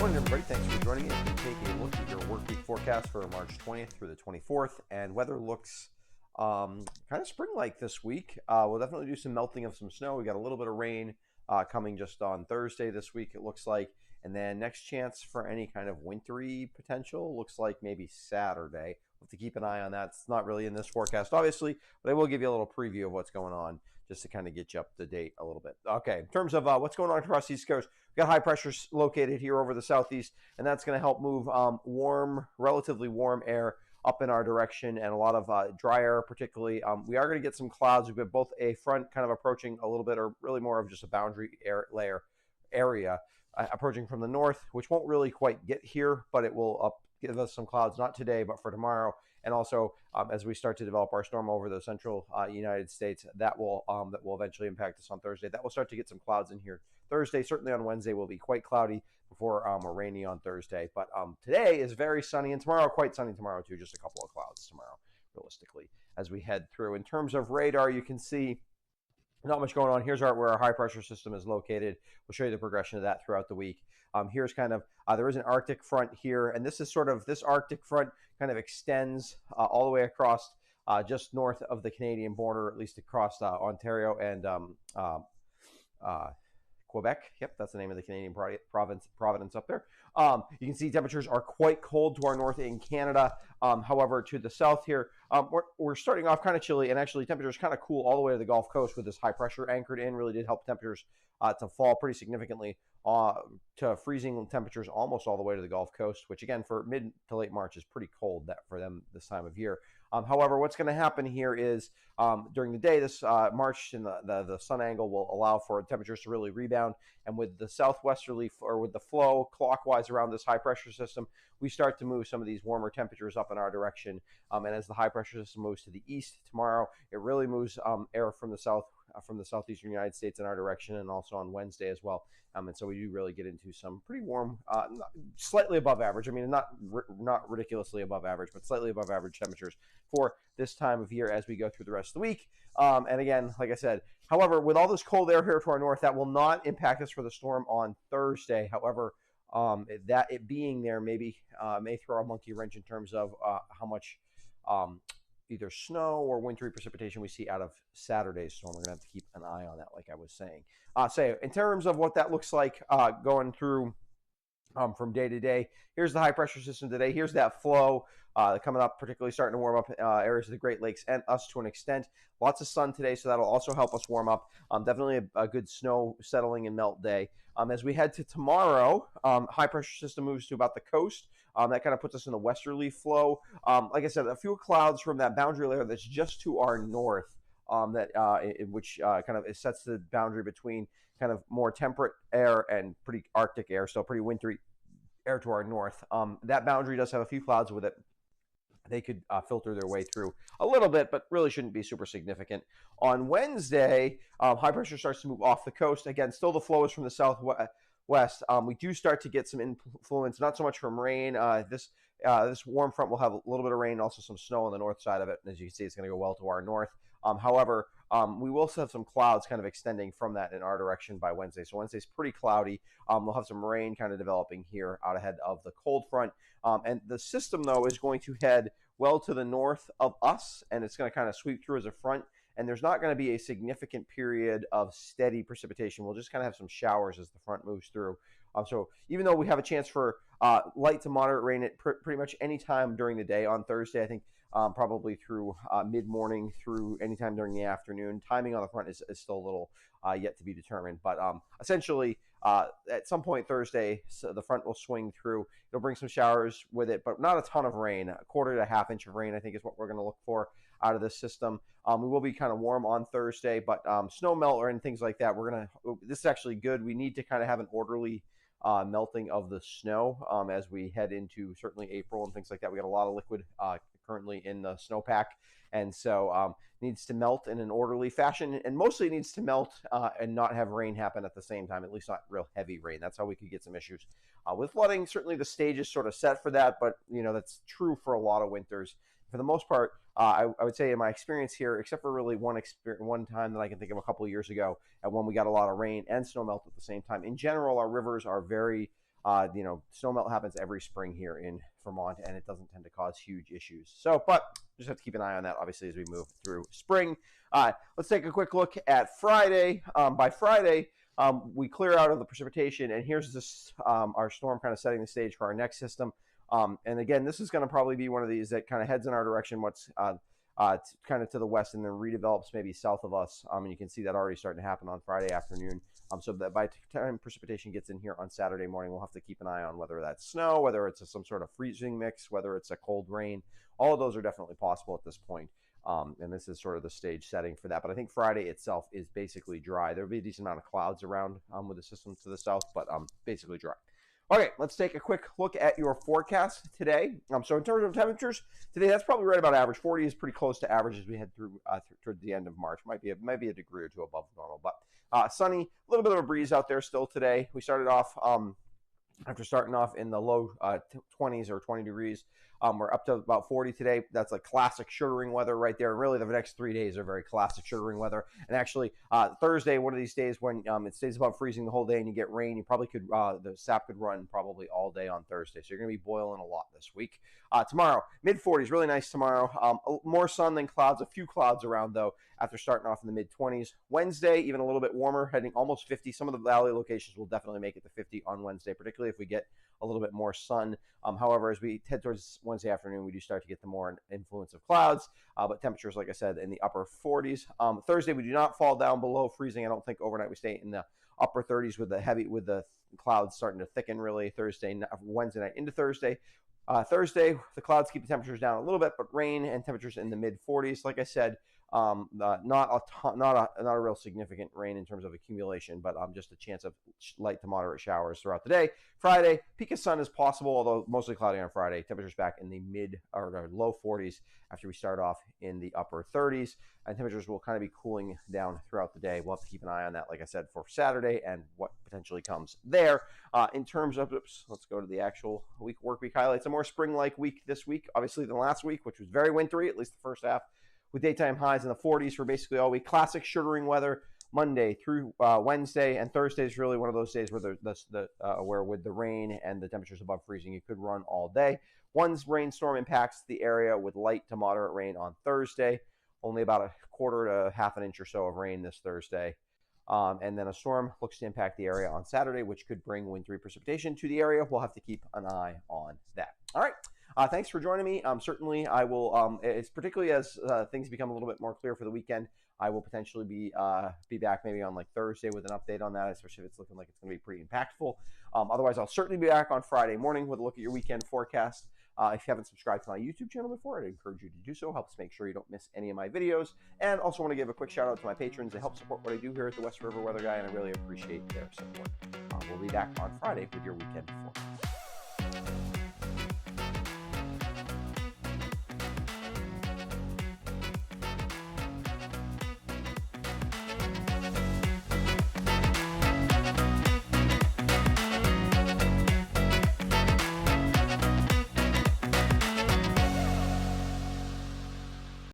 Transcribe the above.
Morning, everybody. Thanks for joining me. We take a look at your work week forecast for March 20th through the 24th, and weather looks kind of spring-like this week. We'll definitely do some melting of some snow. We got a little bit of rain coming just on Thursday this week, it looks like, and then next chance for any kind of wintry potential looks like maybe Saturday. We'll have to keep an eye on that. It's not really in this forecast, obviously, but I will give you a little preview of what's going on just to kind of get you up to date a little bit. Okay, in terms of what's going on across the East Coast, we've got high pressure located here over the southeast, and that's going to help move relatively warm air up in our direction, and a lot of dry air particularly. We are going to get some clouds. We've got both a front kind of approaching a little bit, or really more of just a boundary layer area approaching from the north, which won't really quite get here, but it will give us some clouds, not today, but for tomorrow. And also, as we start to develop our storm over the central United States, that will eventually impact us on Thursday. That will start to get some clouds in here Thursday. Certainly on Wednesday will be quite cloudy before rainy on Thursday. But today is very sunny, and tomorrow quite sunny tomorrow too. Just a couple of clouds tomorrow, realistically, as we head through. In terms of radar, you can see not much going on. Here's where our high pressure system is located. We'll show you the progression of that throughout the week. Here's kind of, there is an Arctic front here, and this Arctic front kind of extends all the way across just north of the Canadian border, at least across Ontario and Quebec. Yep, that's the name of the Canadian province up there. You can see temperatures are quite cold to our north in Canada. However, to the south here, we're starting off kind of chilly, and actually temperatures kind of cool all the way to the Gulf Coast with this high pressure anchored in. Really did help temperatures to fall pretty significantly to freezing temperatures almost all the way to the Gulf Coast, which again for mid to late March is pretty cold for them this time of year. However, what's going to happen here is during the day, this March and the sun angle will allow for temperatures to really rebound. And with the southwesterly, or with the flow clockwise around this high pressure system, we start to move some of these warmer temperatures up in our direction. And as the high pressure system moves to the east tomorrow, it really moves air from the southeastern United States in our direction, and also on Wednesday as well. And so we do really get into some pretty warm, slightly above average. I mean, not ridiculously above average, but slightly above average temperatures for this time of year as we go through the rest of the week. And again, like I said, however, with all this cold air here to our north, that will not impact us for the storm on Thursday. However, that it being there maybe may throw a monkey wrench in terms of how much either snow or wintry precipitation we see out of Saturday's storm. We're going to have to keep an eye on that, like I was saying. So in terms of what that looks like going through from day to day, here's the high pressure system today. Here's that flow coming up, particularly starting to warm up areas of the Great Lakes and us to an extent. Lots of sun today, so that'll also help us warm up. Definitely a good snow settling and melt day. As we head to tomorrow, high pressure system moves to about the coast. That kind of puts us in the westerly flow. Like I said, a few clouds from that boundary layer that's just to our north. Which kind of sets the boundary between kind of more temperate air and pretty Arctic air, so pretty wintry air to our north. That boundary does have a few clouds with it. They could filter their way through a little bit, but really shouldn't be super significant. On Wednesday, high pressure starts to move off the coast. Again, still the flow is from the southwest. We do start to get some influence, not so much from rain. This warm front will have a little bit of rain, also some snow on the north side of it. And as you can see, it's going to go well to our north. However, we will still have some clouds kind of extending from that in our direction by Wednesday. So Wednesday's pretty cloudy. We'll have some rain kind of developing here out ahead of the cold front. And the system, though, is going to head well to the north of us, and it's going to kind of sweep through as a front. And there's not going to be a significant period of steady precipitation. We'll just kind of have some showers as the front moves through. So even though we have a chance for light to moderate rain at pretty much any time during the day on Thursday, I think probably through mid-morning through anytime during the afternoon. Timing on the front is still a little yet to be determined. But essentially, at some point Thursday, so the front will swing through. It'll bring some showers with it, but not a ton of rain. A quarter to a half inch of rain, I think, is what we're going to look for out of this system. We will be kind of warm on Thursday, but snow melt or and things like that, this is actually good. We need to kind of have an orderly melting of the snow as we head into certainly April and things like that. We got a lot of liquid currently in the snowpack, and so needs to melt in an orderly fashion, and mostly needs to melt and not have rain happen at the same time, at least not real heavy rain. That's how we could get some issues with flooding. Certainly the stage is sort of set for that, but that's true for a lot of winters. For the most part, I would say in my experience here, except for really one time that I can think of a couple of years ago, and when we got a lot of rain and snow melt at the same time, in general, our rivers are very Snowmelt happens every spring here in Vermont, and it doesn't tend to cause huge issues. So, but just have to keep an eye on that, obviously, as we move through spring. Let's take a quick look at Friday. By Friday, we clear out of the precipitation, and here's this our storm kind of setting the stage for our next system. And again, this is going to probably be one of these that kind of heads in our direction. What's kind of to the west and then redevelops maybe south of us. And you can see that already starting to happen on Friday afternoon. So that by the time precipitation gets in here on Saturday morning, we'll have to keep an eye on whether that's snow, whether it's some sort of freezing mix, whether it's a cold rain. All of those are definitely possible at this point. And this is sort of the stage setting for that. But I think Friday itself is basically dry. There'll be a decent amount of clouds around with the system to the south, but basically dry. Okay, let's take a quick look at your forecast today. So in terms of temperatures, today that's probably right about average. 40 is pretty close to average as we head through toward the end of March. Might be a degree or two above normal, but sunny. A little bit of a breeze out there still today. We started off after starting off in the low 20s or 20 degrees. We're up to about 40 today. That's like classic sugaring weather right there. And really, the next 3 days are very classic sugaring weather. And actually, Thursday, one of these days when it stays above freezing the whole day and you get rain, you probably could, the sap could run probably all day on Thursday. So you're going to be boiling a lot this week. Tomorrow, mid-40s, really nice tomorrow. More sun than clouds, a few clouds around though, after starting off in the mid-20s. Wednesday, even a little bit warmer, heading almost 50. Some of the valley locations will definitely make it to 50 on Wednesday, particularly if we get a little bit more sun. However, as we head towards Wednesday afternoon, we do start to get the more influence of clouds, but temperatures, like I said, in the upper 40s. Thursday, we do not fall down below freezing. I don't think overnight we stay in the upper 30s with the clouds starting to thicken really Wednesday night into Thursday. Thursday, the clouds keep the temperatures down a little bit, but rain and temperatures in the mid 40s. Like I said, not a real significant rain in terms of accumulation, but just a chance of light to moderate showers throughout the day. Friday, peak of sun is possible, although mostly cloudy on Friday. Temperatures back in the mid or low 40s after we start off in the upper 30s, and temperatures will kind of be cooling down throughout the day. We'll have to keep an eye on that, like I said, for Saturday and what potentially comes there. In terms of, let's go to the actual work week highlights. A more spring-like week this week, obviously, than last week, which was very wintry, at least the first half, with daytime highs in the 40s for basically all week. Classic sugaring weather Monday through Wednesday, and Thursday is really one of those days where where with the rain and the temperatures above freezing, you could run all day. One rainstorm impacts the area with light to moderate rain on Thursday. Only about a quarter to half an inch or so of rain this Thursday. And then a storm looks to impact the area on Saturday, which could bring wintry precipitation to the area. We'll have to keep an eye on that. All right. Thanks for joining me. Certainly, I will. It's particularly as things become a little bit more clear for the weekend. I will potentially be back maybe on like Thursday with an update on that, especially if it's looking like it's going to be pretty impactful. Otherwise, I'll certainly be back on Friday morning with a look at your weekend forecast. If you haven't subscribed to my YouTube channel before, I'd encourage you to do so. Helps make sure you don't miss any of my videos. And also want to give a quick shout out to my patrons. They help support what I do here at the West River Weather Guy, and I really appreciate their support. We'll be back on Friday with your weekend forecast.